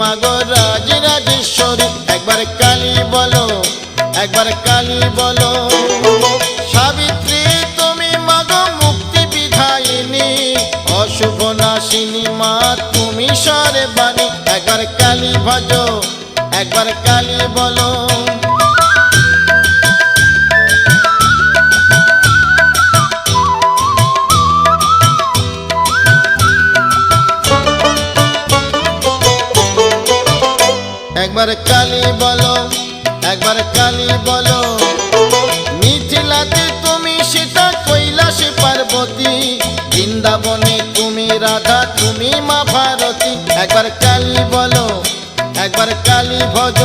মাগো রাজরাজেশ্বরী। একবার কালী বলো, একবার কালী বলো। সাবিত্রী তুমি মাগো মুক্তি বিধায়িনী, অশুভ নাশিনী মা তুমি সর্বাণী। একবার কালী ভজো, একবার কালী বলো। একবার কালী বলো, একবার কালী বলো। মিথিলাতে তুমি সীতা, কৈলাসে পার্বতী, বৃন্দাবনে তুমি রাধা, তুমি মা ভারতী। একবার কালী বলো, একবার কালী ভজ।